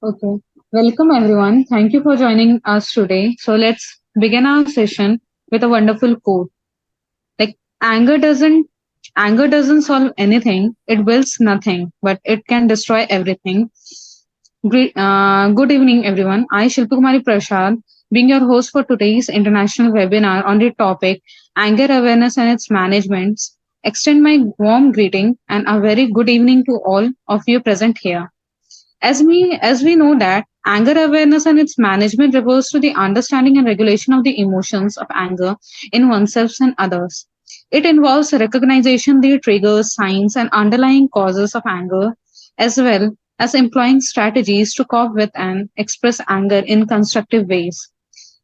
Okay. Welcome everyone. Thank you for joining us today. So let's begin our session with a wonderful quote. Like anger doesn't solve anything. It builds nothing, but it can destroy everything. Good evening everyone. I Shilpa Kumari Prasad, being your host for today's international webinar on the topic anger awareness and its management. Extend my warm greeting and a very good evening to all of you present here. As we know that anger awareness and its management refers to the understanding and regulation of the emotions of anger in oneself and others. It involves recognition the triggers, signs, and underlying causes of anger, as well as employing strategies to cope with and express anger in constructive ways.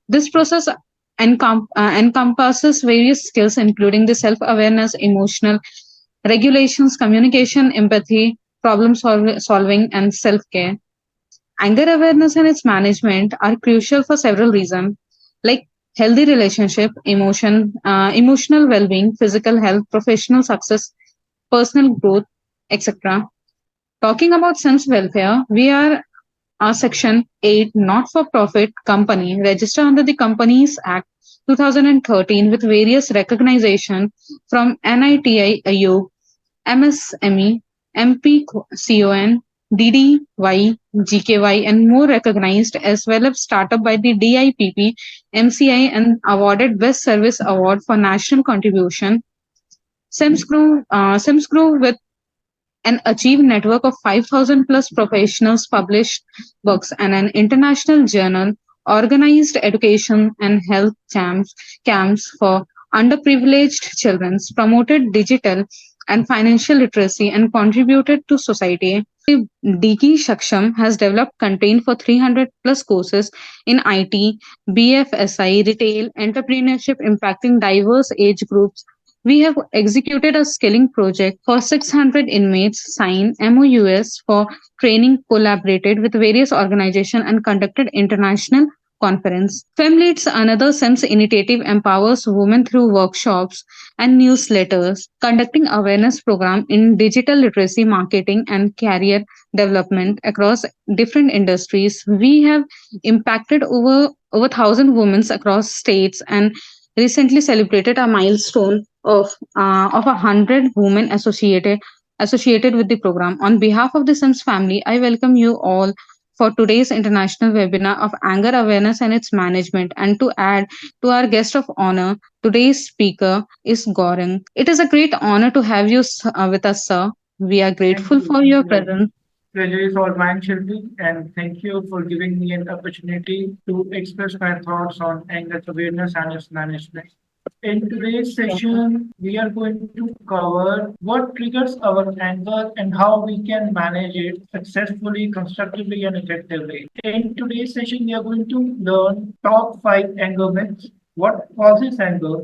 This process encompasses various skills, including the self awareness, emotional regulations, communication, empathy, solving, and self care. Anger awareness and its management are crucial for several reasons, like healthy relationship, emotional well-being, physical health, professional success, personal growth, etc. Talking about SEMS welfare, we are Section 8 not-for-profit company registered under the Companies Act 2013 with various recognition from NITI Aayog, MSME, MPCON, DDY, GKY, and more recognized as well as startup by the DIPP, MCI, and awarded Best Service Award for National Contribution. SEMS grew with an achieved network of 5,000 plus professionals, published books, and an international journal, organized education and health camps for underprivileged children, promoted digital and financial literacy, and contributed to society. Diki Shaksham has developed content for 300 plus courses in IT, BFSI, retail, entrepreneurship impacting diverse age groups. We have executed a skilling project for 600 inmates, signed MOUs for training, collaborated with various organizations, and conducted international conference. FemLeads, another SEMS initiative, empowers women through workshops and newsletters, conducting awareness program in digital literacy, marketing, and career development across different industries. We have impacted over 1,000 women across states and recently celebrated a milestone of 100 women associated with the program. On behalf of the Sims family, I welcome you all for today's international webinar of anger awareness and its management. And to add to our guest of honor, today's speaker is Gaurang. It is a great honor to have you with us, sir. We are Thank grateful you. for your The presence. pleasure is all mine, Shilpi, and thank you for giving me an opportunity to express my thoughts on anger awareness and its management. In today's Yes, sir. session, we are going to cover what triggers our anger and how we can manage it successfully, constructively, and effectively. In today's session, we are going to learn top five anger myths, what causes anger,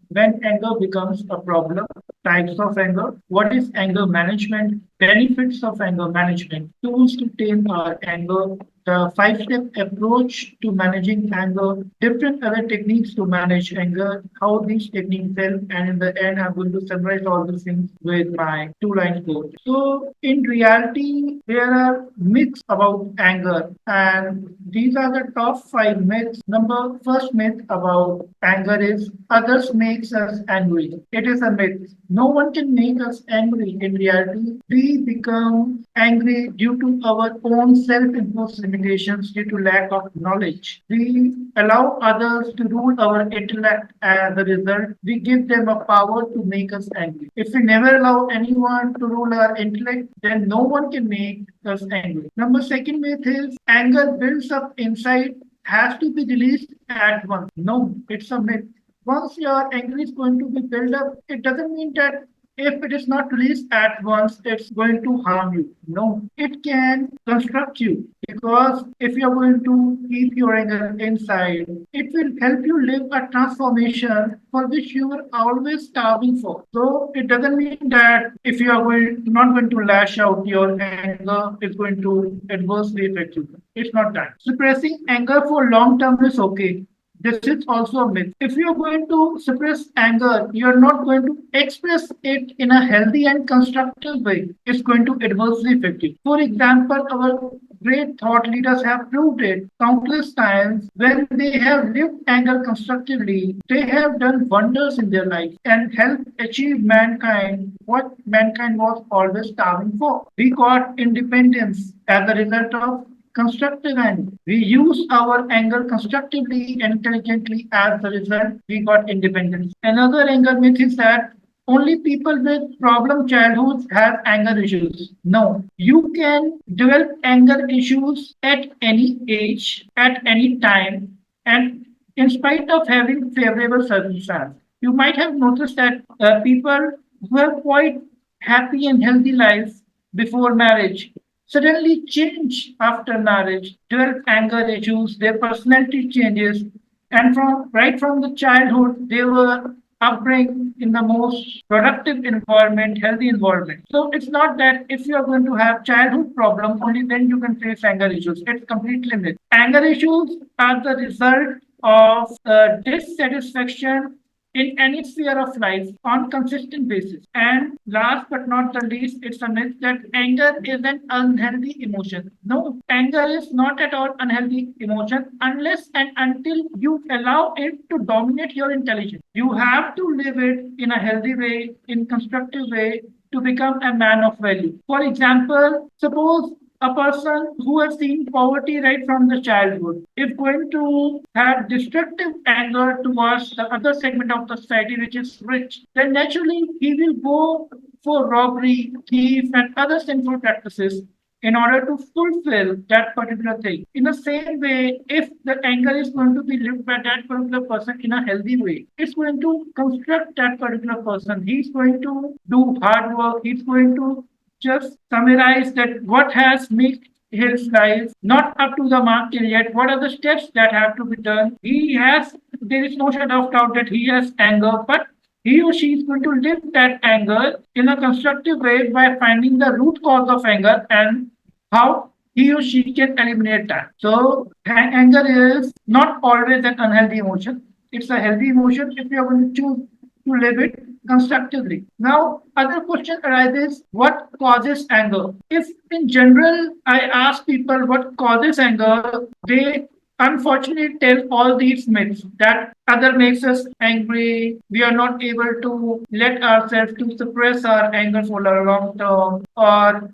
when anger becomes a problem, types of anger, what is anger management, benefits of anger management, tools to tame our anger, the five-step approach to managing anger, different other techniques to manage anger, how these techniques help, and in the end, I'm going to summarize all these things with my two-line quote. So, in reality, there are myths about anger, and these are the top five myths. Number first myth about anger is others makes us angry. It is a myth. No one can make us angry. In reality, we become angry due to our own self-imposed limitations due to lack of knowledge. We allow others to rule our intellect. As a result, we give them a power to make us angry. If we never allow anyone to rule our intellect, then no one can make us angry. Number second myth is anger builds up inside, has to be released at once. No, it's a myth. Once your anger is going to be built up, it doesn't mean that if it is not released at once, it's going to harm you. No, it can construct you because if you're going to keep your anger inside, it will help you live a transformation for which you were always starving for. So it doesn't mean that if you are not going to lash out, your anger is going to adversely affect you. It's not that. Suppressing anger for long term is okay. This is also a myth. If you're going to suppress anger, you're not going to express it in a healthy and constructive way. It's going to adversely affect you. For example, our great thought leaders have proved it countless times. When they have lived anger constructively, they have done wonders in their life and helped achieve mankind what mankind was always starving for. We got independence as a result of constructive anger. We use our anger constructively and intelligently. As a result, we got independence. Another anger myth is that only people with problem childhoods have anger issues. No, you can develop anger issues at any age, at any time, and in spite of having favorable circumstances. You might have noticed that people who have quite happy and healthy lives before marriage suddenly change after marriage, develop anger issues, their personality changes, and from right from the childhood they were upbringing in the most productive environment, healthy environment. So it's not that if you are going to have childhood problem, only then you can face anger issues. It's completely myth. Anger issues are the result of dissatisfaction in any sphere of life on consistent basis. And last but not the least, it's a myth that anger is an unhealthy emotion. No, anger is not at all unhealthy emotion unless and until you allow it to dominate your intelligence. You have to live it in a healthy way, in constructive way, to become a man of value. For example, suppose a person who has seen poverty right from the childhood is going to have destructive anger towards the other segment of the society which is rich, then naturally he will go for robbery, thief, and other sinful practices in order to fulfill that particular thing. In the same way, if the anger is going to be lived by that particular person in a healthy way, it's going to construct that particular person. He's going to do hard work, he's going to just summarize that what has made his life not up to the mark till yet. What are the steps that have to be done? He has, there is no shadow of doubt that he has anger, but he or she is going to live that anger in a constructive way by finding the root cause of anger and how he or she can eliminate that. So, anger is not always an unhealthy emotion. It's a healthy emotion if you are going to choose to live it constructively. Now, other question arises, what causes anger? If in general I ask people what causes anger, they unfortunately tell all these myths that other makes us angry, we are not able to let ourselves to suppress our anger for a long term, or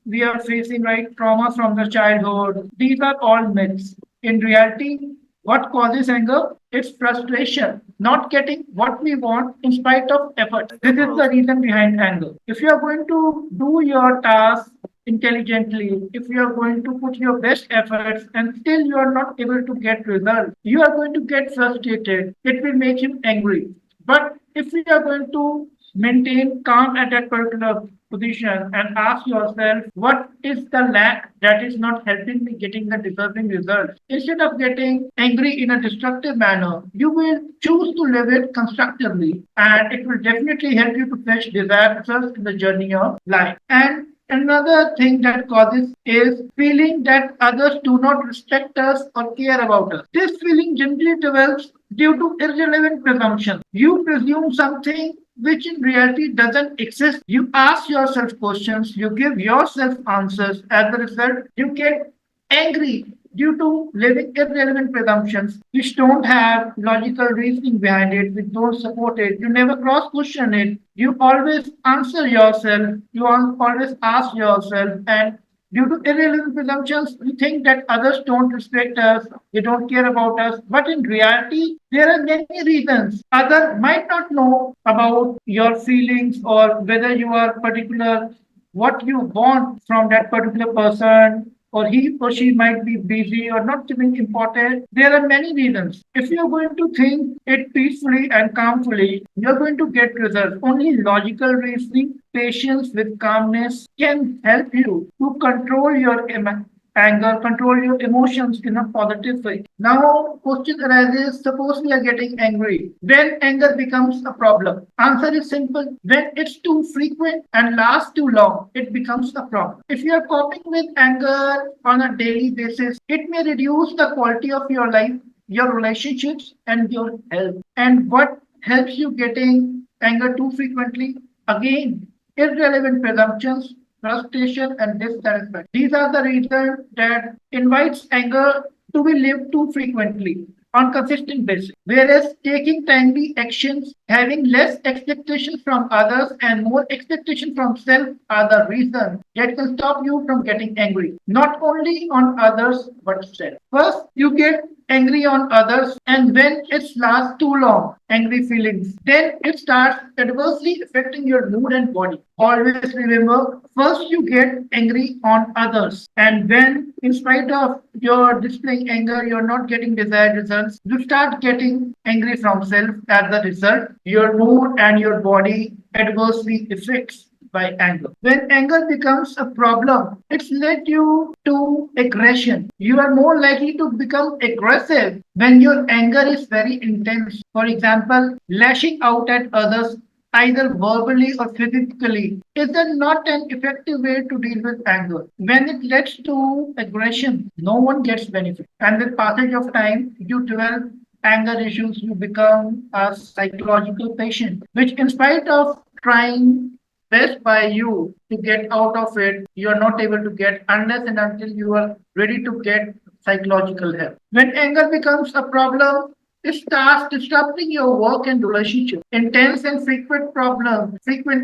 we are facing right trauma from the childhood. These are all myths. In reality, what causes anger? It's frustration, not getting what we want in spite of effort. This is the reason behind anger. If you are going to do your task intelligently, if you are going to put your best efforts and still you are not able to get results, you are going to get frustrated. It will make you angry. But if you are going to maintain calm at that particular position and ask yourself, what is the lack that is not helping me getting the deserving results? Instead of getting angry in a destructive manner, you will choose to live it constructively, and it will definitely help you to fetch desired results in the journey of life. And another thing that causes is feeling that others do not respect us or care about us. This feeling generally develops due to irrelevant presumptions. You presume something which in reality doesn't exist. You ask yourself questions, you give yourself answers. As a result, you get angry due to living irrelevant presumptions which don't have logical reasoning behind it, which don't support it. You never cross question it. You always answer yourself, you always ask yourself, and due to irrelevant presumptions, we think that others don't respect us, they don't care about us. But in reality, there are many reasons. Others might not know about your feelings or whether you are particular, what you want from that particular person, or he or she might be busy or not giving importance. There are many reasons. If you're going to think it peacefully and calmly, you're going to get results. Only logical reasoning, patience with calmness can help you to control your anger, control your emotions in a positive way. Now, question arises, suppose we are getting angry. When anger becomes a problem? Answer is simple. When it's too frequent and lasts too long, it becomes a problem. If you are coping with anger on a daily basis, it may reduce the quality of your life, your relationships, and your health. And what helps you getting anger too frequently? Again, irrelevant presumptions, frustration, and dissatisfaction. These are the reasons that invites anger to be lived too frequently on consistent basis. Whereas taking timely actions, having less expectations from others and more expectation from self are the reasons that can stop you from getting angry. Not only on others but self. First, you get angry on others, and when it lasts too long, angry feelings, then it starts adversely affecting your mood and body. Always remember, first you get angry on others, and when, in spite of your displaying anger, you're not getting desired results, you start getting angry from self. As a result, your mood and your body adversely affects by anger. When anger becomes a problem, it's led you to aggression. You are more likely to become aggressive when your anger is very intense. For example, lashing out at others either verbally or physically is that not an effective way to deal with anger. When it leads to aggression, no one gets benefit. And with passage of time, you develop anger issues, you become a psychological patient, which in spite of trying best by you to get out of it, you are not able to get unless and until you are ready to get psychological help. When anger becomes a problem, it starts disrupting your work and relationship. Intense and frequent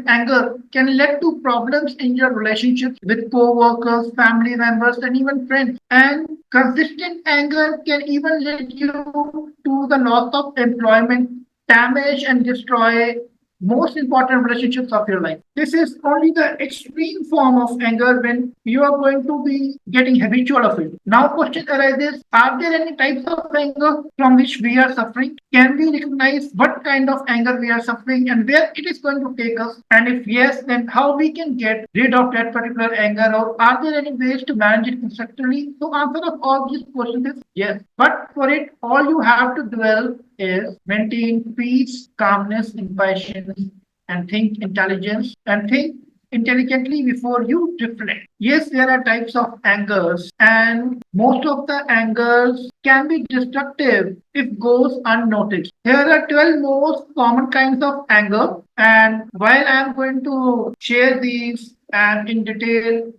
anger can lead to problems in your relationships with co-workers, family members, and even friends. And consistent anger can even lead you to the loss of employment, damage, and destroy most important relationships of your life. This is only the extreme form of anger when you are going to be getting habitual of it. Now, question arises: are there any types of anger from which we are suffering? Can we recognize what kind of anger we are suffering and where it is going to take us? And if yes, then how we can get rid of that particular anger, or are there any ways to manage it constructively? So, answer of all these questions is yes. But for it, all you have to develop is maintain peace, calmness, and patience, and think intelligence and think intelligently before you reflect. Yes, there are types of angers, and most of the angers can be destructive if goes unnoticed. Here are 12 most common kinds of anger, and while I am going to share these and in detail,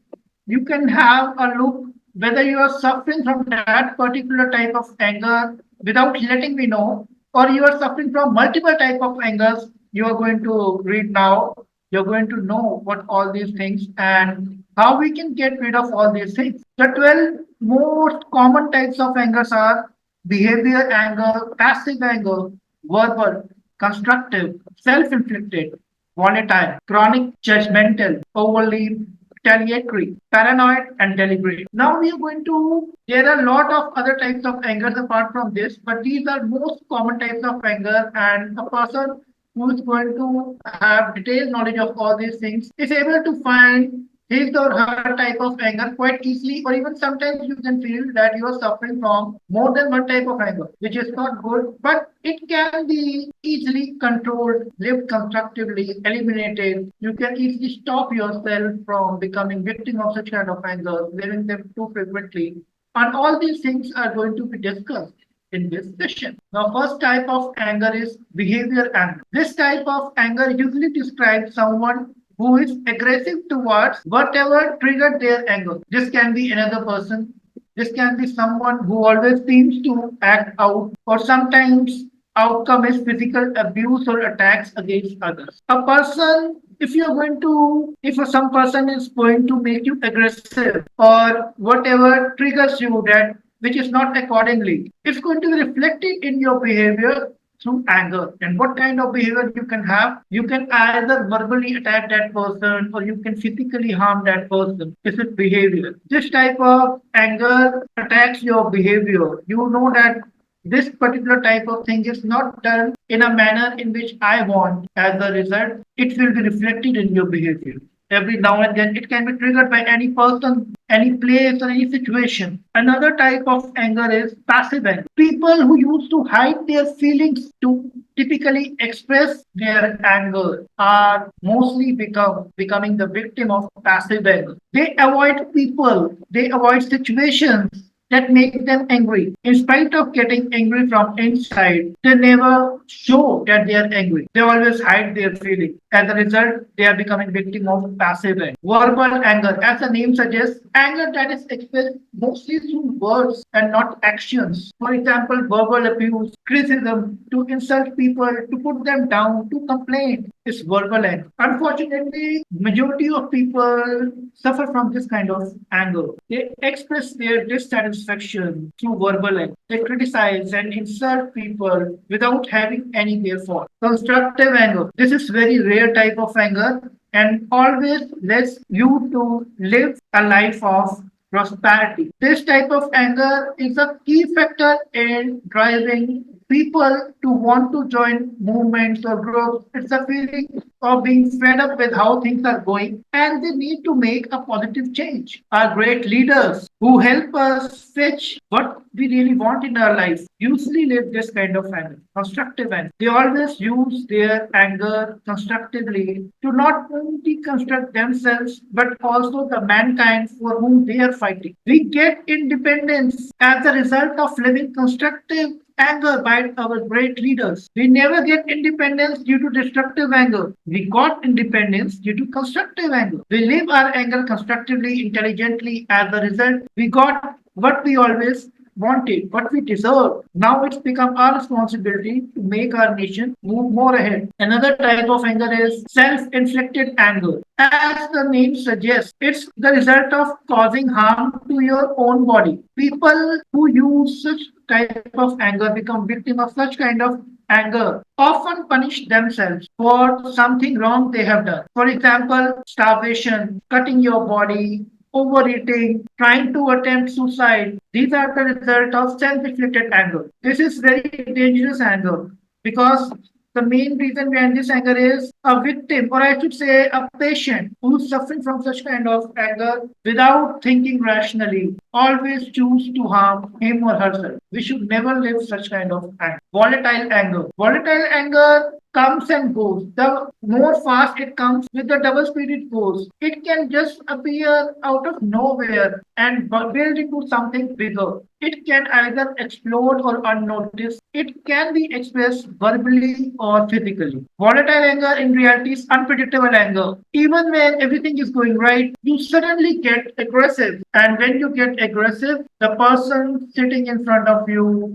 you can have a look whether you are suffering from that particular type of anger without letting me know, or you are suffering from multiple type of angers. You are going to read now. You're going to know what all these things and how we can get rid of all these things. The 12 most common types of angers are behavior anger, passive anger, verbal, constructive, self-inflicted, volatile, chronic, judgmental, overly retaliatory, paranoid, and deliberate. Now we are going to, there are a lot of other types of angers apart from this, but these are most common types of anger, and a person who is going to have detailed knowledge of all these things is able to find his or her type of anger quite easily, or even sometimes you can feel that you are suffering from more than one type of anger, which is not good, but it can be easily controlled, lived constructively, eliminated. You can easily stop yourself from becoming victim of such kind of anger, living them too frequently. And all these things are going to be discussed in this session. The first type of anger is behavior anger. This type of anger usually describes someone who is aggressive towards whatever triggered their anger. This can be another person. This can be someone who always seems to act out, or sometimes outcome is physical abuse or attacks against others. A person, if you're going to, if some person is going to make you aggressive or whatever triggers you that which is not accordingly, it's going to be reflected in your behavior through anger. And what kind of behavior you can have? You can either verbally attack that person or you can physically harm that person. This is behavior. This type of anger attacks your behavior. You know that this particular type of thing is not done in a manner in which I want. As a result, it will be reflected in your behavior. Every now and then, it can be triggered by any person, any place, or any situation. Another type of anger is passive anger. People who used to hide their feelings to typically express their anger are mostly becoming the victim of passive anger. They avoid people, they avoid situations, that make them angry. In spite of getting angry from inside, they never show that they are angry. They always hide their feelings. As a result, they are becoming victim of passive anger. Verbal anger, as the name suggests, anger that is expressed mostly through words and not actions. For example, verbal abuse, criticism, to insult people, to put them down, to complain is verbal anger. Unfortunately, majority of people suffer from this kind of anger. They express their dissatisfaction through verbal anger. They criticize and insult people without having any their fault. Constructive anger. This is very rare type of anger and always lets you to live a life of prosperity. This type of anger is a key factor in driving people to want to join movements or groups. It's a feeling of being fed up with how things are going and they need to make a positive change. Our great leaders who help us fetch what we really want in our life usually live this kind of anger, constructive anger. They always use their anger constructively to not only construct themselves but also the mankind for whom they are fighting. We get independence as a result of living constructive anger by our great leaders. We never get independence due to destructive anger. We got independence due to constructive anger. We live our anger constructively, intelligently. As a result, we got what we always wanted, what we deserve. Now it's become our responsibility to make our nation move more ahead. Another type of anger is self-inflicted anger. As the name suggests, it's the result of causing harm to your own body. People who use such type of anger become victim of such kind of anger often punish themselves for something wrong they have done. For example, starvation, cutting your body, overeating, trying to attempt suicide. These are the result of self-inflicted anger. This is very dangerous anger because the main reason behind this anger is a victim, or I should say a patient who's suffering from such kind of anger without thinking rationally, always choose to harm him or herself. We should never live such kind of anger. Volatile anger. Volatile anger comes and goes. The more fast it comes, with the double speed it goes. It can just appear out of nowhere and build into something bigger. It can either explode or unnoticed. It can be expressed verbally or physically. Volatile anger in reality is unpredictable anger. Even when everything is going right, you suddenly get aggressive. And when you get aggressive, the person sitting in front of you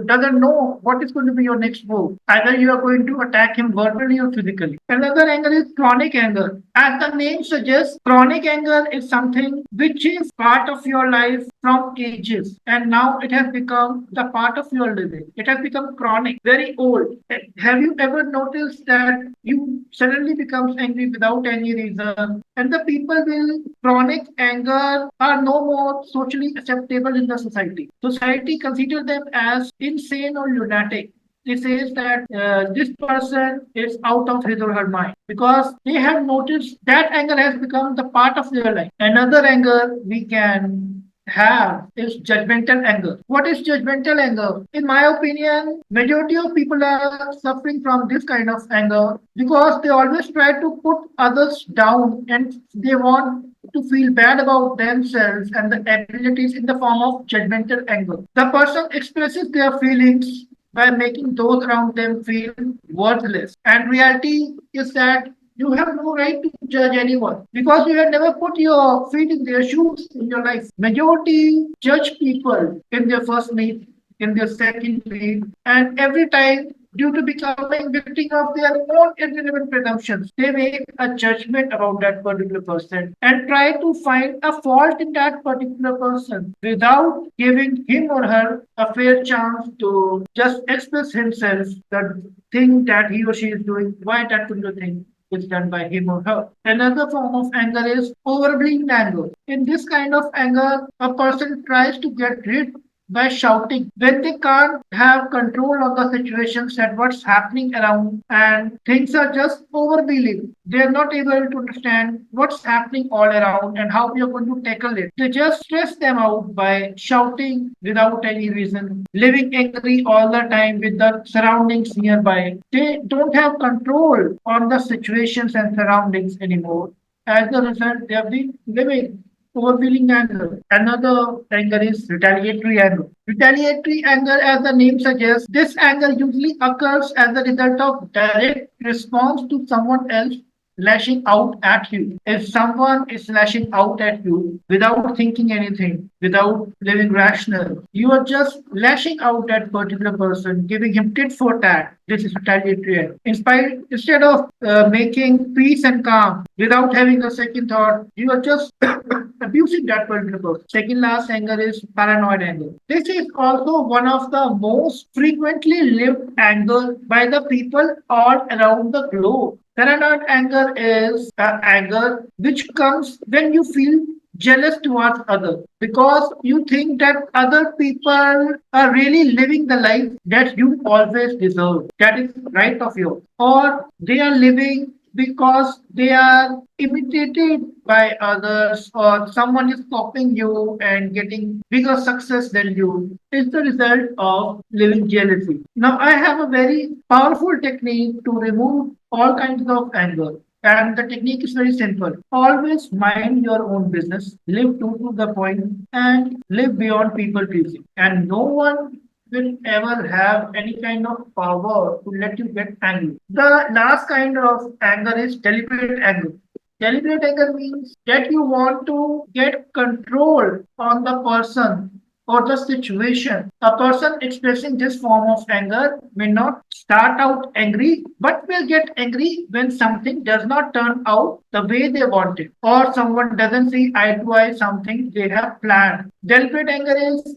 doesn't know what is going to be your next move. Either you are going to attack him verbally or physically. Another anger is chronic anger. As the name suggests, chronic anger is something which is part of your life from ages and now it has become the part of your living. It has become chronic, very old. Have you ever noticed that you suddenly becomes angry without any reason and the people will chronic anger are no more socially acceptable in the society. Society considers them as insane or lunatic. This says that this person is out of his or her mind because they have noticed that anger has become the part of their life. Another anger we can have is judgmental anger. What is judgmental anger? In my opinion, majority of people are suffering from this kind of anger because they always try to put others down and they want to feel bad about themselves and the abilities in the form of judgmental anger. The person expresses their feelings by making those around them feel worthless. And reality is that you have no right to judge anyone because you have never put your feet in their shoes in your life. Majority judge people in their first meet, in their second meet, and every time due to becoming victim of their own irrelevant presumptions, they make a judgment about that particular person and try to find a fault in that particular person without giving him or her a fair chance to just express himself, the thing that he or she is doing, why that particular thing is done by him or her. Another form of anger is overwhelming anger. In this kind of anger, a person tries to get rid by shouting when they can't have control of the situations and what's happening around and things are just overwhelming. They're not able to understand what's happening all around and how we are going to tackle it. They just stress them out by shouting without any reason, living angry all the time with the surroundings nearby. They don't have control on the situations and surroundings anymore. As a result, they have been living overwhelming anger. Another anger is retaliatory anger. Retaliatory anger, as the name suggests, this anger usually occurs as a result of direct response to someone else lashing out at you. If someone is lashing out at you without thinking anything, without living rational, you are just lashing out at particular person, giving him tit for tat. This is retaliatory. Instead of making peace and calm without having a second thought, you are just abusing that particular person. Second last anger is paranoid anger. This is also one of the most frequently lived anger by the people all around the globe. Paranoid anger is anger which comes when you feel jealous towards others because you think that other people are really living the life that you always deserve. That is right of yours. Or they are living because they are imitated by others or someone is copying you and getting bigger success than you. It's the result of living jealousy. Now I have a very powerful technique to remove all kinds of anger. And the technique is very simple. Always mind your own business, live true to the point, and live beyond people pleasing. And no one will ever have any kind of power to let you get angry. The last kind of anger is deliberate anger. Deliberate anger means that you want to get control on the person or the situation. A person expressing this form of anger may not start out angry, but will get angry when something does not turn out the way they wanted, or someone doesn't see eye to eye something they have planned. Deliberate anger is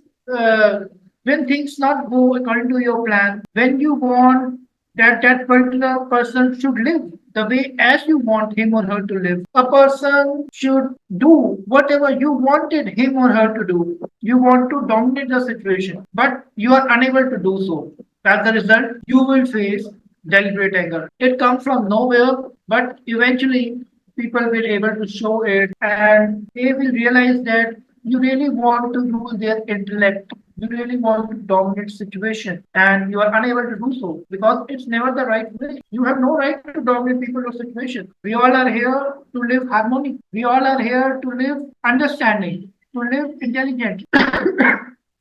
when things not go according to your plan, when you want that that particular person should live the way as you want him or her to live. A person should do whatever you wanted him or her to do. You want to dominate the situation, but you are unable to do so. As a result, you will face deliberate anger. It comes from nowhere, but eventually people will able to show it and they will realize that you really want to use their intellect. You really want to dominate situation and you are unable to do so because it's never the right way. You have no right to dominate people or situation. We all are here to live harmony. We all are here to live understanding, to live intelligently.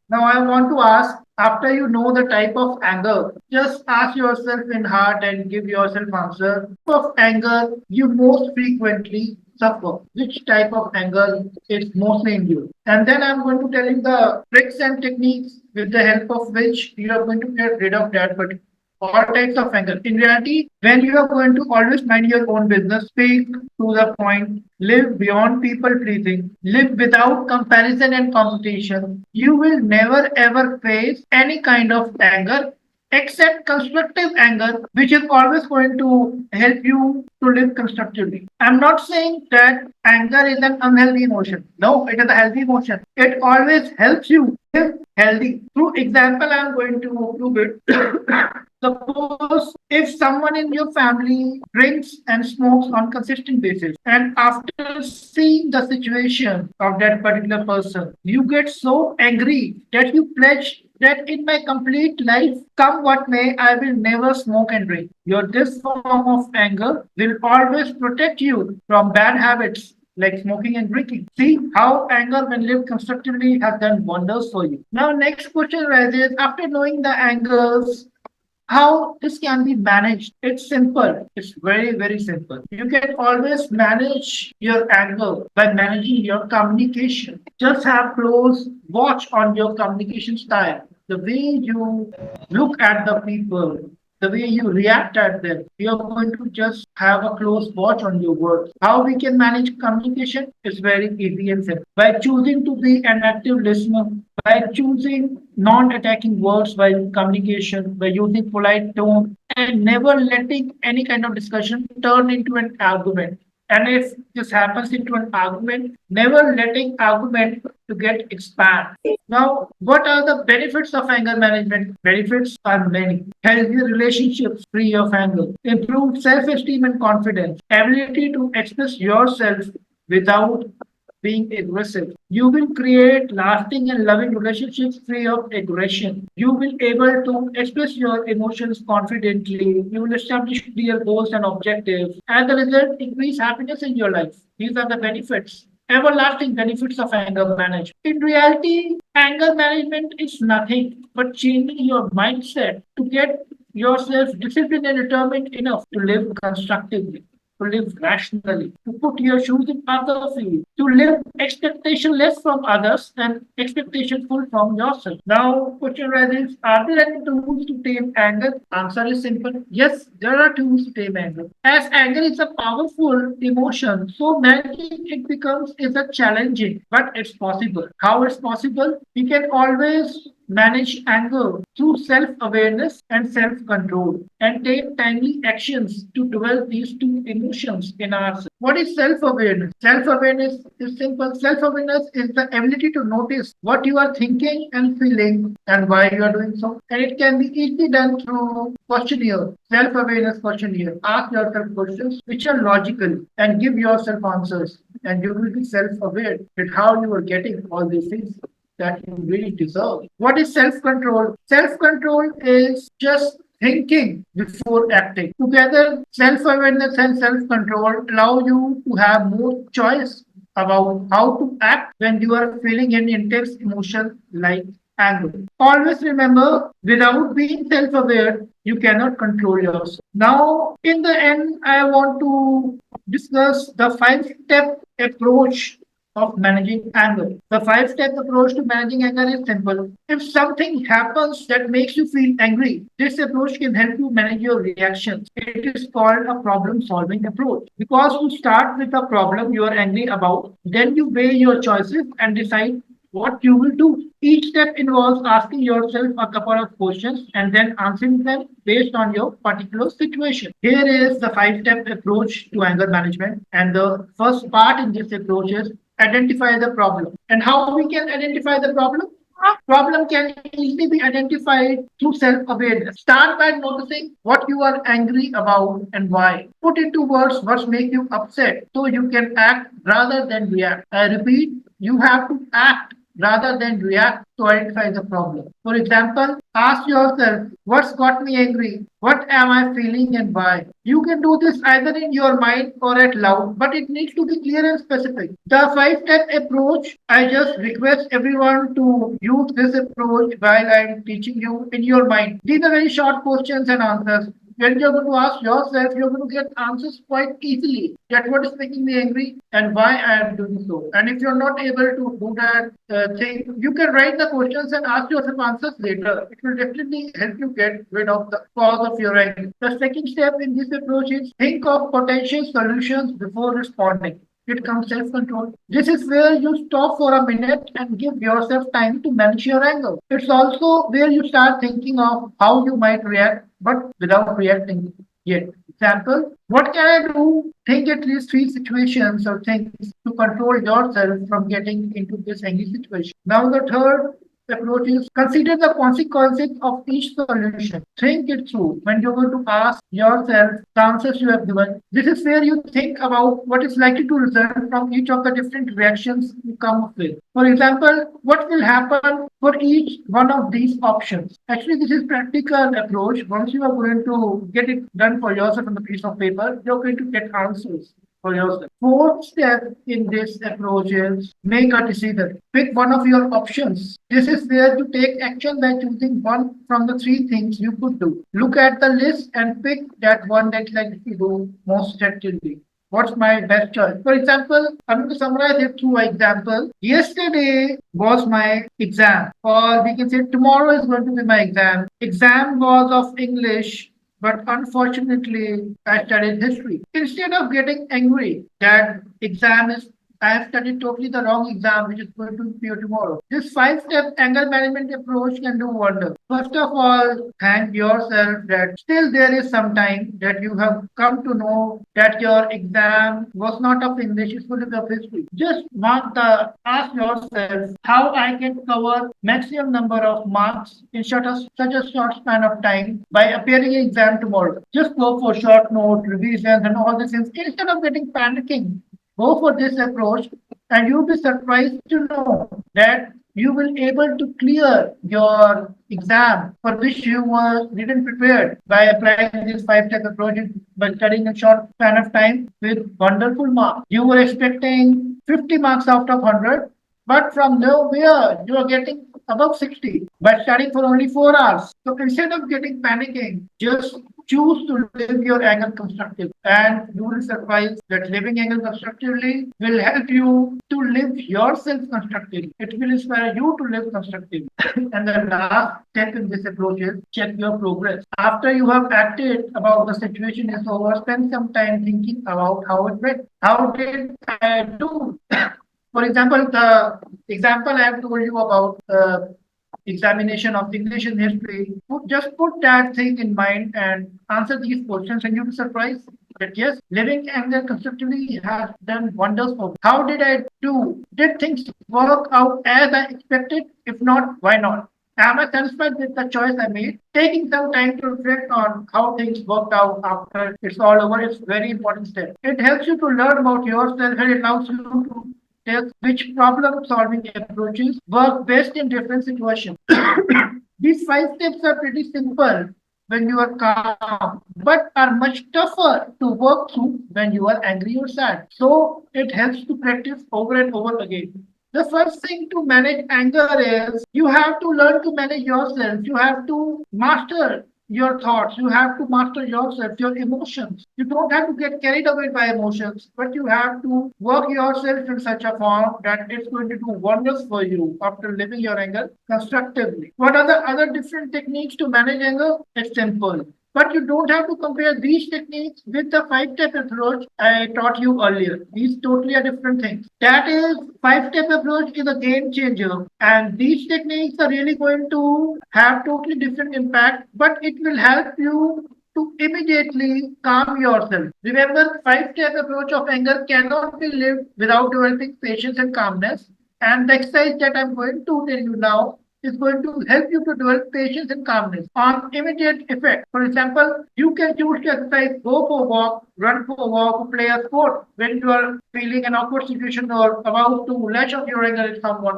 Now I want to ask, after you know the type of anger, just ask yourself in heart and give yourself answer. What type of anger you most frequently suffer? Which type of anger is mostly in you? And then I'm going to tell you the tricks and techniques with the help of which you are going to get rid of that particular all types of anger. In reality, when you are going to always mind your own business, speak to the point, live beyond people pleasing, live without comparison and competition, you will never ever face any kind of anger except constructive anger, which is always going to help you to live constructively. I'm not saying that anger is an unhealthy emotion. No, it is a healthy emotion. It always helps you live healthy. Through example, I'm going to prove it. Suppose if someone in your family drinks and smokes on consistent basis, and after seeing the situation of that particular person, you get so angry that you pledge that in my complete life, come what may, I will never smoke and drink. Your this form of anger will always protect you from bad habits like smoking and drinking. See how anger, when lived constructively, has done wonders for you. Now, next question arises after knowing the angers, how this can be managed. It's simple. It's very, very simple. You can always manage your anger by managing your communication. Just have close watch on your communication style. The way you look at the people, the way you react at them, you're going to just have a close watch on your words. How we can manage communication is very easy and simple. By choosing to be an active listener, by choosing non-attacking words while communication, by using polite tone, and never letting any kind of discussion turn into an argument. And if this happens into an argument, never letting argument to get expand. Now, what are the benefits of anger management? Benefits are many. Healthy relationships free of anger, improved self-esteem and confidence, ability to express yourself without being aggressive. You will create lasting and loving relationships free of aggression. You will able to express your emotions confidently. You will establish clear goals and objectives. As a result, increase happiness in your life. These are the benefits. everlasting benefits of anger management. In reality, anger management is nothing but changing your mindset to get yourself disciplined and determined enough to live constructively, to live rationally, to put your shoes in other feet, to live expectation less from others and expectation full from yourself. Now, question arises, are there any tools to tame anger? Answer is simple. Yes, there are tools to tame anger. As anger is a powerful emotion, so managing it becomes is a challenging, but it's possible. How it's possible? We can always manage anger through self awareness and self control and take timely actions to develop these two emotions in ourselves. What is self awareness? Self awareness is simple. Self awareness is the ability to notice what you are thinking and feeling and why you are doing so. And it can be easily done through questionnaire, self awareness questionnaire. Ask yourself questions which are logical and give yourself answers. And you will be self aware with how you are getting all these things that you really deserve. What is self control? Self control is just thinking before acting. Together, self awareness and self control allow you to have more choice about how to act when you are feeling an intense emotion like anger. Always remember, without being self aware, you cannot control yourself. Now, in the end, I want to discuss the 5 step approach of managing anger. The 5 step approach to managing anger is simple. If something happens that makes you feel angry, this approach can help you manage your reactions. It is called a problem solving approach. Because you start with a problem you are angry about, then you weigh your choices and decide what you will do. Each step involves asking yourself a couple of questions and then answering them based on your particular situation. Here is the 5 step approach to anger management. And the first part in this approach is identify the problem. And how we can identify the problem? Problem can easily be identified through self-awareness. Start by noticing what you are angry about and why. Put into words what make you upset so you can act rather than react. I repeat, you have to act rather than react to identify the problem. For example, ask yourself, what's got me angry? What am I feeling and why? You can do this either in your mind or at loud, but it needs to be clear and specific. The 5 step approach, I just request everyone to use this approach while I'm teaching you in your mind. These are very short questions and answers. When you're going to ask yourself, you're going to get answers quite easily. That what is making me angry and why I am doing so. And if you're not able to do that thing, you can write the questions and ask yourself answers later. It will definitely help you get rid of the cause of your anger. The second step in this approach is think of potential solutions before responding. It comes self control. This is where you stop for a minute and give yourself time to manage your anger. It's also where you start thinking of how you might react, but without reacting yet. Example, what can I do? Think at least 3 situations or things to control yourself from getting into this angry situation. Now, the third approach is consider the consequences of each solution. Think it through when you're going to ask yourself the answers you have given. This is where you think about what is likely to result from each of the different reactions you come up with. For example, what will happen for each one of these options? Actually, this is practical approach. Once you are going to get it done for yourself on a piece of paper, you're going to get answers for yourself. Fourth step in this approach is make a decision. Pick one of your options. This is where you take action by choosing one from the 3 things you could do. Look at the list and pick that one that likely to do most effectively. What's my best choice? For example, I'm going to summarize it through an example. Yesterday was my exam, or we can say tomorrow is going to be my exam. Exam was of English, but unfortunately, I studied history. Instead of getting angry that exam is I have studied totally the wrong exam, which is going to appear tomorrow. This 5 step anger management approach can do wonders. First of all, thank yourself that still there is some time that you have come to know that your exam was not of English, it's going to be of history. Just ask yourself how I can cover maximum number of marks in such a short span of time by appearing in exam tomorrow. Just go for short note, revisions, and all these things instead of getting panicking. Go for this approach, and you'll be surprised to know that You will able to clear your exam for which you were didn't prepared by applying these five type approaches by studying a short span of time with wonderful marks. You were expecting 50 marks out of 100, but from nowhere you are getting above 60 by studying for only 4 hours. So instead of getting panicking, just choose to live your anger constructively, and you will surprise that living anger constructively will help you to live yourself constructively. It will inspire you to live constructively. And the last step in this approach is check your progress. After you have acted about the situation is over, spend some time thinking about how it went. How did I do? For example, the example I have told you about the examination of English and history, just put that thing in mind and answer these questions, and you'll be surprised that yes, living anger constructively has done wonders for me. How did I do? Did things work out as I expected? If not, why not? Am I satisfied with the choice I made? Taking some time to reflect on how things worked out after it's all over is very important step. It helps you to learn about yourself and it allows you to test which problem solving approaches work best in different situations. These five steps are pretty simple when you are calm, but are much tougher to work through when you are angry or sad. So it helps to practice over and over again. The first thing to manage anger is you have to learn to manage yourself. You have to master your thoughts. You have to master yourself, your emotions. You don't have to get carried away by emotions, but you have to work yourself in such a form that it's going to do wonders for you after living your anger constructively. What are the other different techniques to manage anger? It's simple. But you don't have to compare these techniques with the five-step approach I taught you earlier. These totally are different things. That is, five-step approach is a game changer, and these techniques are really going to have totally different impact, but it will help you to immediately calm yourself. Remember, five-step approach of anger cannot be lived without developing patience and calmness. And the exercise that I'm going to tell you now is going to help you to develop patience and calmness on immediate effect. For example, you can choose to exercise, go for a walk, run for a walk, or play a sport when you are feeling an awkward situation or about to lash out your anger at someone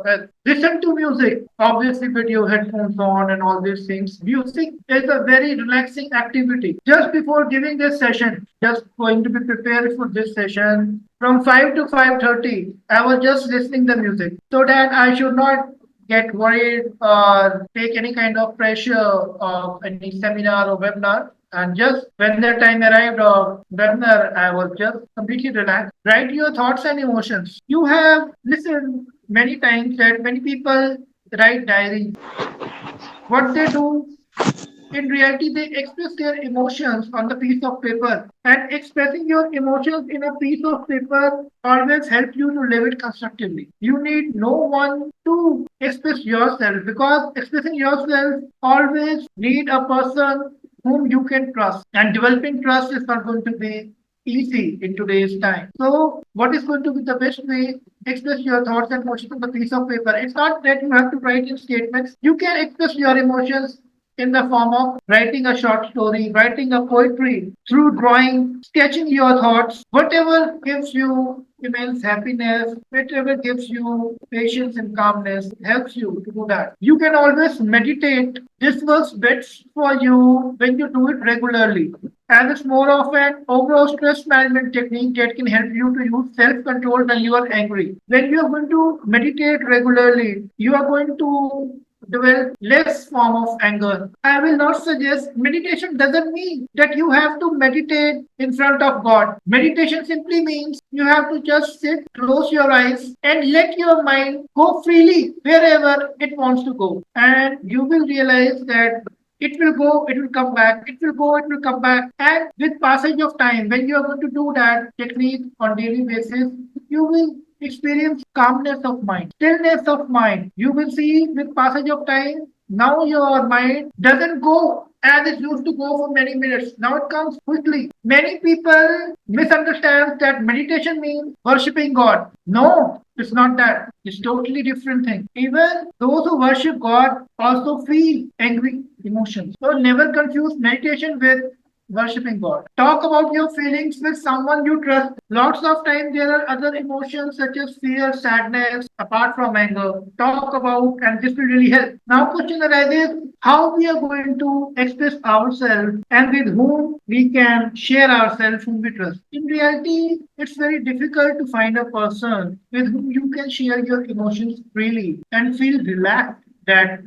else. Listen to music, obviously with your headphones on and all these things. Music is a very relaxing activity. Just before giving this session, just going to be prepared for this session, from 5 to 5:30, I was just listening the music so that I should not get worried or take any kind of pressure of any seminar or webinar. And just when the time arrived of webinar, I was just completely relaxed. Write your thoughts and emotions. You have listened many times that many people write diaries. What they do in reality, they express their emotions on the piece of paper. And expressing your emotions in a piece of paper always helps you to live it constructively. You need no one to express yourself because expressing yourself always need a person whom you can trust. And developing trust is not going to be easy in today's time. So, what is going to be the best way? Express your thoughts and emotions on a piece of paper. It's not that you have to write in statements. You can express your emotions in the form of writing a short story, writing a poetry, through drawing, sketching your thoughts, whatever gives you immense happiness, whatever gives you patience and calmness, helps you to do that. You can always meditate. This works best for you when you do it regularly. And it's more of an overall stress management technique that can help you to use self control when you are angry. When you are going to meditate regularly, you are going to develop less form of anger. I will not suggest meditation doesn't mean that you have to meditate in front of God. Meditation simply means you have to just sit, close your eyes, and let your mind go freely wherever it wants to go. And you will realize that it will go, it will come back, it will go, it will come back. And with passage of time, when you are going to do that technique on daily basis, you will experience calmness of mind, stillness of mind. You will see with passage of time, now your mind doesn't go as it used to go for many minutes. Now it comes quickly. Many people misunderstand that meditation means worshipping God. No, it's not that. It's totally different thing. Even those who worship God also feel angry emotions. So never confuse meditation with worshipping God. Talk about your feelings with someone you trust. Lots of time there are other emotions such as fear, sadness, apart from anger. Talk about, and this will really help. Now question arises how we are going to express ourselves and with whom we can share ourselves whom we trust. In reality, it's very difficult to find a person with whom you can share your emotions freely and feel relaxed that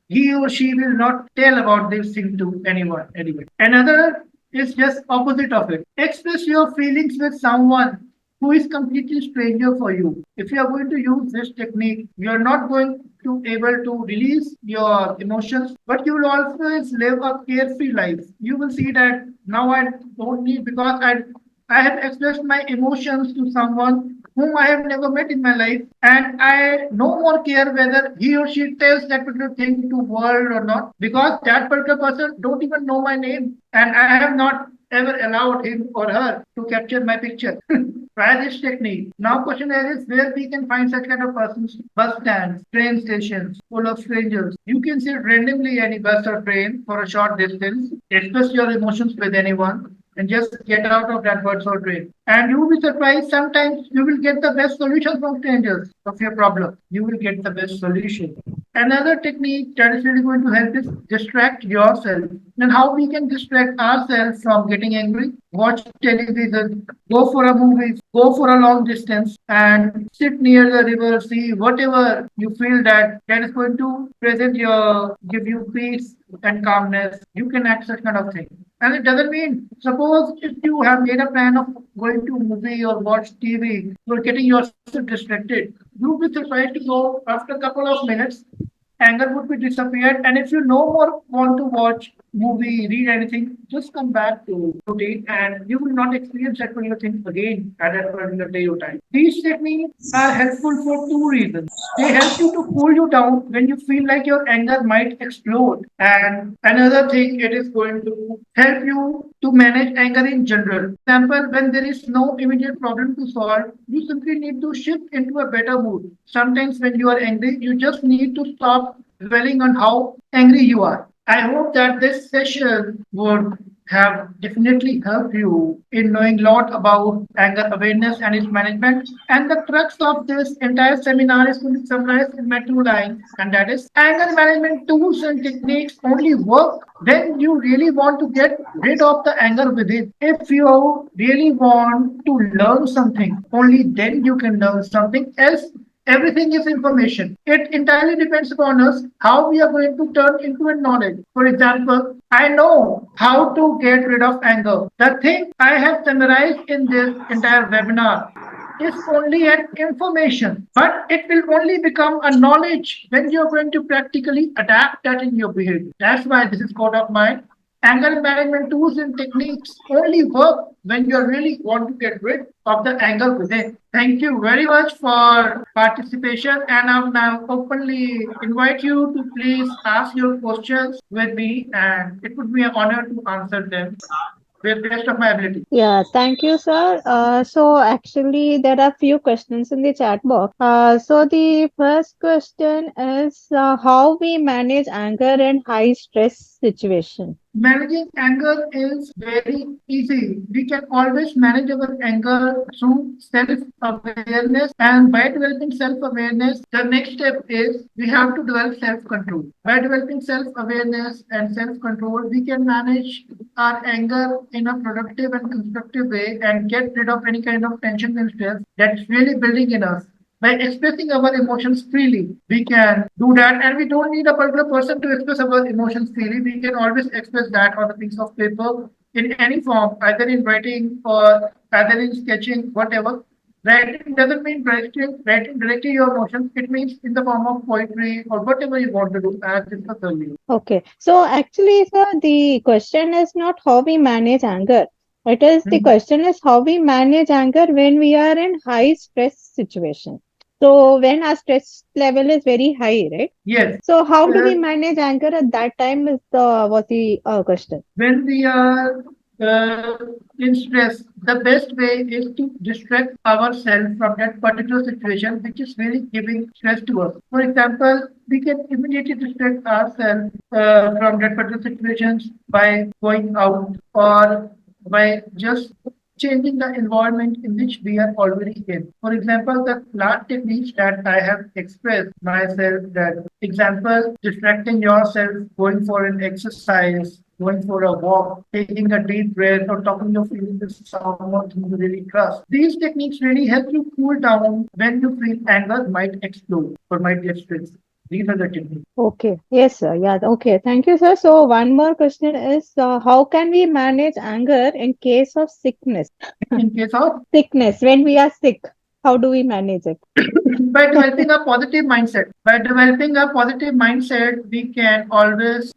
he or she will not tell about this thing to anyone anyway. Another is just opposite of it. Express your feelings with someone who is completely stranger for you. If you are going to use this technique, you are not going to able to release your emotions, but you will always live a carefree life. You will see that now I don't need because I have expressed my emotions to someone whom I have never met in my life, and I no more care whether he or she tells that particular thing to world or not, because that particular person don't even know my name, and I have not ever allowed him or her to capture my picture. Try this technique. Now question is where we can find such kind of persons. Bus stands, train stations, full of strangers. You can sit randomly any bus or train for a short distance, express your emotions with anyone, and just get out of that bus or train. And you will be surprised sometimes you will get the best solution from strangers of your problem. You will get the best solution. Another technique that is really going to help is distract yourself. And how we can distract ourselves from getting angry? Watch television, go for a movie, go for a long distance, and sit near the river, see whatever you feel that is going to present your give you peace and calmness. You can act such kind of thing. And it doesn't mean, suppose if you have made a plan of going to a movie or watch TV, you're getting yourself distracted. You'll be surprised to go after a couple of minutes, anger would be disappeared. And if you no more want to watch movie, read anything, just come back to routine and you will not experience that particular thing again at that particular day or time. These techniques are helpful for two reasons. They help you to cool you down when you feel like your anger might explode. And another thing, it is going to help you to manage anger in general. Example, when there is no immediate problem to solve, you simply need to shift into a better mood. Sometimes when you are angry, you just need to stop dwelling on how angry you are. I hope that this session would have definitely helped you in knowing a lot about anger awareness and its management. And the crux of this entire seminar is going to be summarized in my two lines, and that is anger management tools and techniques only work when you really want to get rid of the anger within. If you really want to learn something, only then you can learn something else. Everything is information. It entirely depends upon us how we are going to turn into a knowledge. For example, I know how to get rid of anger. The thing I have summarized in this entire webinar is only an information, but it will only become a knowledge when you're going to practically adapt that in your behavior. That's why this is code of mind. Anger management tools and techniques only work when you really want to get rid of the anger within. Thank you very much for participation, and I'll now openly invite you to please ask your questions with me, and it would be an honor to answer them with the best of my ability. Yeah, thank you, sir. So actually, there are few questions in the chat box. So the first question is how we manage anger in high stress situation. Managing anger is very easy. We can always manage our anger through self awareness. And by developing self awareness, the next step is we have to develop self control. By developing self awareness and self control, we can manage our anger in a productive and constructive way and get rid of any kind of tension and stress that's really building in us. By expressing our emotions freely, we can do that, and we don't need a particular person to express our emotions freely. We can always express that on a piece of paper in any form, either in writing or either in sketching, whatever. Writing doesn't mean writing directly your emotions. It means in the form of poetry or whatever you want to do, as discussed earlier. Okay, so actually, sir, the question is not how we manage anger. It is the Mhm. question is how we manage anger when we are in high stress situation. So when our stress level is very high, right? Yes. So how do Uh, we manage anger at that time is the was the question. when we are uh, in stress, the best way is to distract ourselves from that particular situation which is really giving stress to us. For example, we can immediately distract ourselves from that particular situations by going out or by just changing the environment in which we are already in. For example, the last techniques that I have expressed myself that example, distracting yourself, going for an exercise, going for a walk, taking a deep breath, or talking your feelings with someone whom you really trust. These techniques really help you cool down when you feel anger might explode or might get stressed. These are the techniques. Okay. Yes, sir. Yeah. Okay. Thank you, sir. So one more question is, how can we manage anger in case of sickness? In case of Sickness, when we are sick, how do we manage it? by developing a positive mindset. By developing a positive mindset, we can always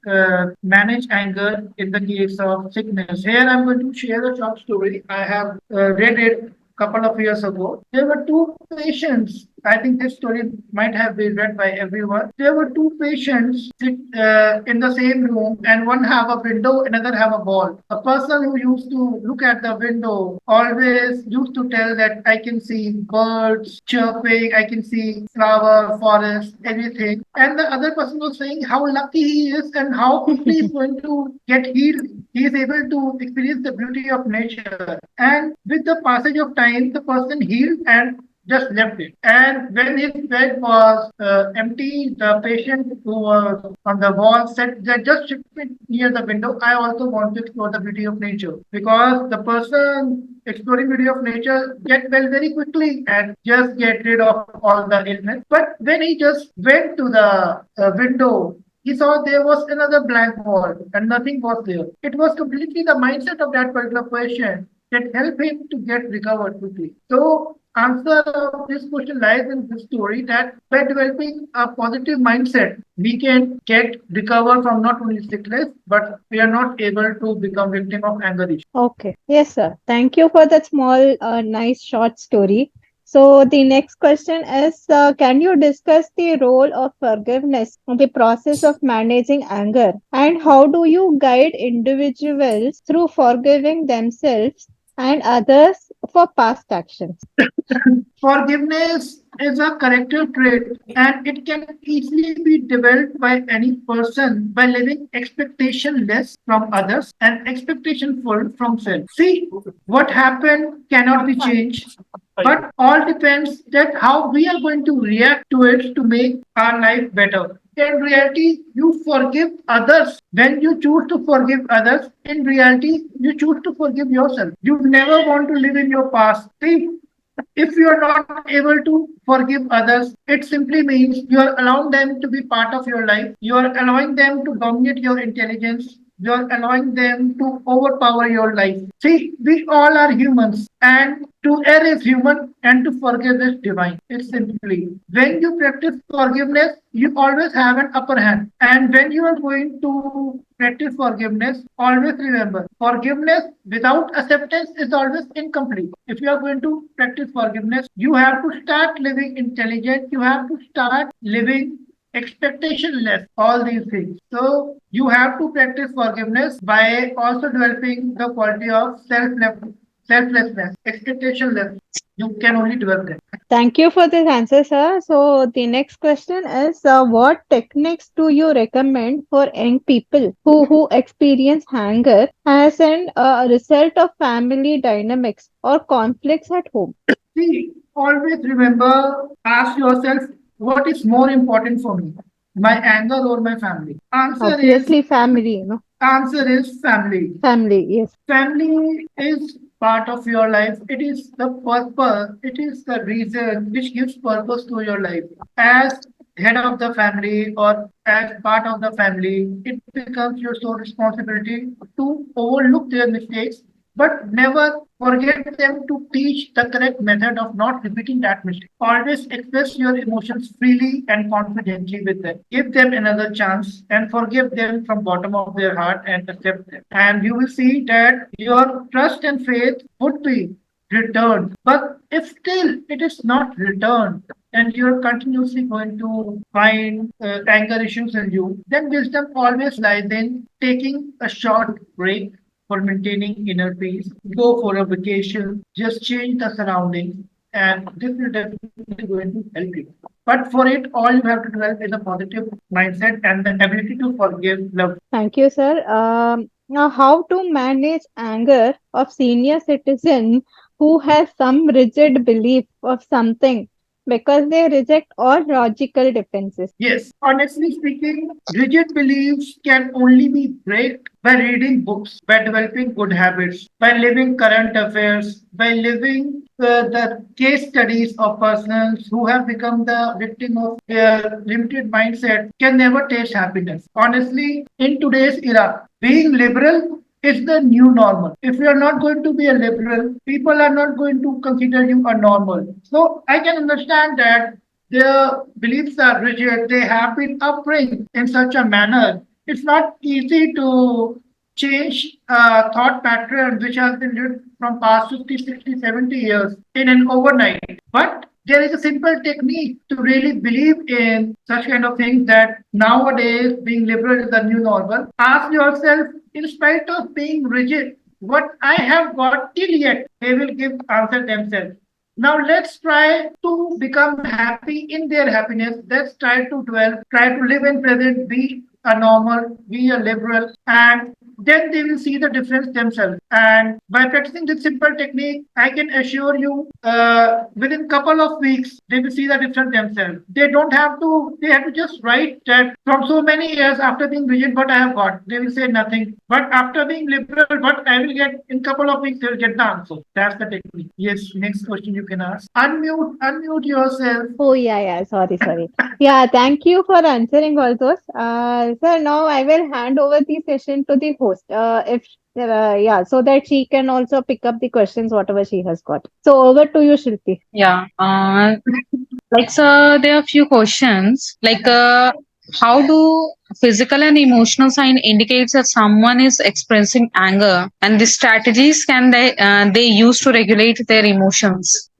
manage anger in the case of sickness. Here, I'm going to share a short story. I have read it a couple of years ago. There were two patients. I think this story might have been read by everyone. There were two patients in the same room, and one have a window, another have a wall. A person who used to look at the window always used to tell that I can see birds chirping, I can see flower, forest, everything. And the other person was saying how lucky he is and how quickly he's going to get healed. He is able to experience the beauty of nature. And with the passage of time, the person healed and just left it. And when his bed was empty, the patient who was on the wall said that just shift it near the window. I also want to explore the beauty of nature because the person exploring beauty of nature get well very quickly and just get rid of all the illness. But when he just went to the window, he saw there was another blank wall and nothing was there. It was completely the mindset of that particular patient that helped him to get recovered quickly. So answer of this question lies in this story that by developing a positive mindset, we can get recover from not only sickness, but we are not able to become victim of anger issues. Okay. Yes, sir. Thank you for that small, nice short story. So the next question is, can you discuss the role of forgiveness in the process of managing anger, and how do you guide individuals through forgiving themselves and others for past actions? Forgiveness is a character trait and it can easily be developed by any person by living expectation-less from others and expectation-full from self. See, what happened cannot be changed, but all depends that how we are going to react to it to make our life better. In reality, you forgive others. When you choose to forgive others, in reality, you choose to forgive yourself. You never want to live in your past. See, if you are not able to forgive others, it simply means you are allowing them to be part of your life. You are allowing them to dominate your intelligence. You are allowing them to overpower your life. See, we all are humans, and to err is human, and to forgive is divine. It's simply when you practice forgiveness, you always have an upper hand. And when you are going to practice forgiveness, always remember forgiveness without acceptance is always incomplete. If you are going to practice forgiveness, you have to start living intelligent, you have to start living expectation less, all these things. So you have to practice forgiveness by also developing the quality of selflessness, expectation less. You can only develop that. Thank you for this answer, sir. So the next question is, what techniques do you recommend for young people who experience anger as an result of family dynamics or conflicts at home? See, always remember, ask yourself, what is more important for me, my anger or my family? Obviously, family, you know, Answer is family. family. Yes. Family is part of your life. It is the purpose, it is the reason which gives purpose to your life. As head of the family or as part of the family, it becomes your sole responsibility to overlook their mistakes, but never forget them to teach the correct method of not repeating that mistake. Always express your emotions freely and confidently with them. Give them another chance and forgive them from bottom of their heart and accept them. And you will see that your trust and faith would be returned. But if still it is not returned, and you're continuously going to find anger issues in you, then wisdom always lies in taking a short break, for maintaining inner peace. Go for a vacation, just change the surroundings, and this will definitely going to help you. But for it, all you have to develop is a positive mindset and the ability to forgive, love. Thank you, sir. Now, how to manage anger of senior citizen who has some rigid belief of something because they reject all logical defenses. Yes, honestly speaking, rigid beliefs can only be break by reading books, by developing good habits, by living current affairs, by living the case studies of persons who have become the victim of their limited mindset can never taste happiness. Honestly, in today's era, being liberal is the new normal. If you are not going to be a liberal, people are not going to consider you a normal. So I can understand that their beliefs are rigid. They have been upbringed in such a manner. It's not easy to change a thought pattern which has been lived from past 50, 60, 70 years in an overnight. But there is a simple technique to really believe in such kind of things that nowadays being liberal is the new normal. Ask yourself, in spite of being rigid, what I have got till yet, they will give answer themselves. Now let's try to become happy in their happiness. Let's try to dwell, try to live in present, be a normal, be a liberal, and then they will see the difference themselves. And by practicing this simple technique, I can assure you, within couple of weeks, they will see the difference themselves. They don't have to. They have to just write that from so many years after being rigid, what I have got. They will say nothing. But after being liberal, what I will get in couple of weeks, they will get the answer. That's the technique. Yes. Next question you can ask. Unmute yourself. Oh, yeah, yeah. Sorry, sorry. Yeah, thank you for answering all those. Sir, now I will hand over the session to the host. If yeah, so that she can also pick up the questions whatever she has got. So over to you, Shilpi. Yeah. Like, so there are a few questions. Like, how do physical and emotional sign indicates that someone is expressing anger, and the strategies can they use to regulate their emotions?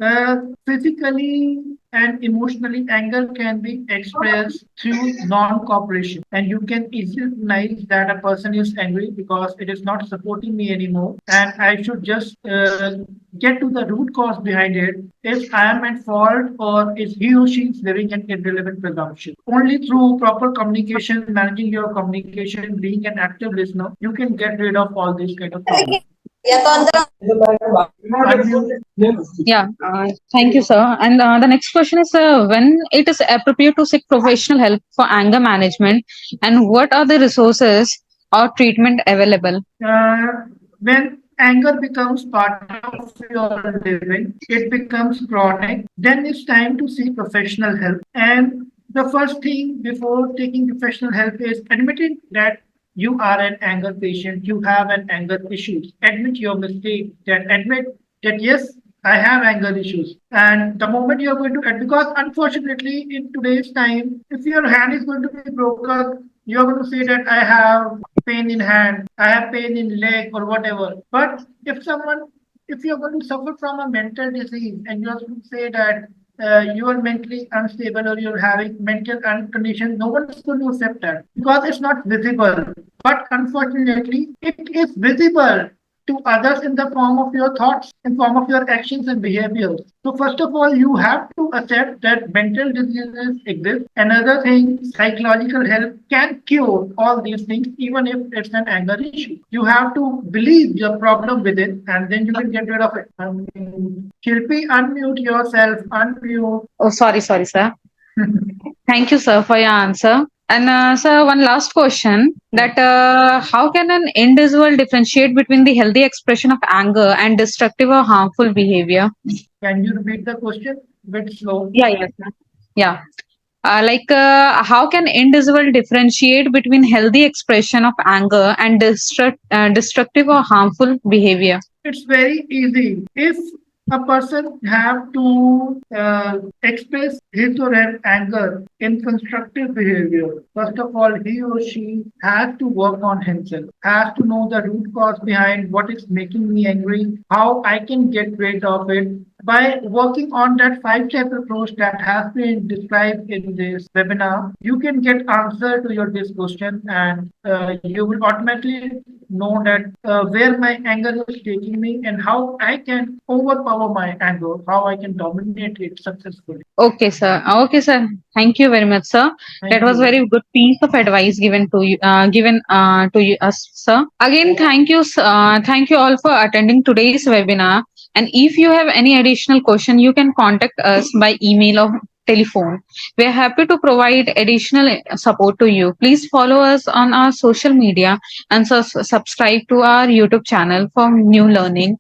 Physically and emotionally, anger can be expressed through non-cooperation, and you can easily recognize that a person is angry because it is not supporting me anymore, and I should just get to the root cause behind it. If I am at fault, or is he or she is living an irrelevant presumption. Only through proper communication, managing your communication, being an active listener, you can get rid of all these kind of problems. Unmute. Yeah, thank you, sir. And the next question is, when it is appropriate to seek professional help for anger management, and what are the resources or treatment available? When anger becomes part of your living, it becomes chronic, then it's time to seek professional help. And the first thing before taking professional help is admitting that you are an anger patient, you have an anger issues. Admit your mistake, that admit that yes, I have anger issues. And the moment you're going to, because unfortunately in today's time, if your hand is going to be broken, you're going to say that I have pain in hand, I have pain in leg or whatever. But if you're going to suffer from a mental disease and you're going to say that you are mentally unstable or you're having mental condition, no one is going to accept that because it's not visible. But unfortunately, it is visible to others in the form of your thoughts, in form of your actions and behaviors. So first of all, you have to accept that mental diseases exist. Another thing, psychological help can cure all these things, even if it's an anger issue. You have to believe your problem within, and then you can get rid of it. Shilpi, unmute yourself. Unmute. Oh, sorry, sir. Thank you, sir, for your answer. And sir, one last question: that how can an individual differentiate between the healthy expression of anger and destructive or harmful behavior? Can you repeat the question? Bit slow. Yeah, yes, sir. Yeah. Like, how can individual differentiate between healthy expression of anger and destructive or harmful behavior? It's very easy. If a person have to express his or her anger in constructive behavior, first of all, he or she has to work on himself, has to know the root cause behind what is making me angry, how I can get rid of it. By working on that five-step approach that has been described in this webinar, you can get answer to your this question, and you will automatically know that where my anger is taking me and how I can overpower my anger, how I can dominate it successfully. Okay, sir. Okay, sir. Thank you very much, sir. That Thank was you. very good piece of advice given to you, us, sir. Again, thank you all for attending today's webinar. And if you have any additional question, you can contact us by email or telephone. We are happy to provide additional support to you. Please follow us on our social media and subscribe to our YouTube channel for new learning.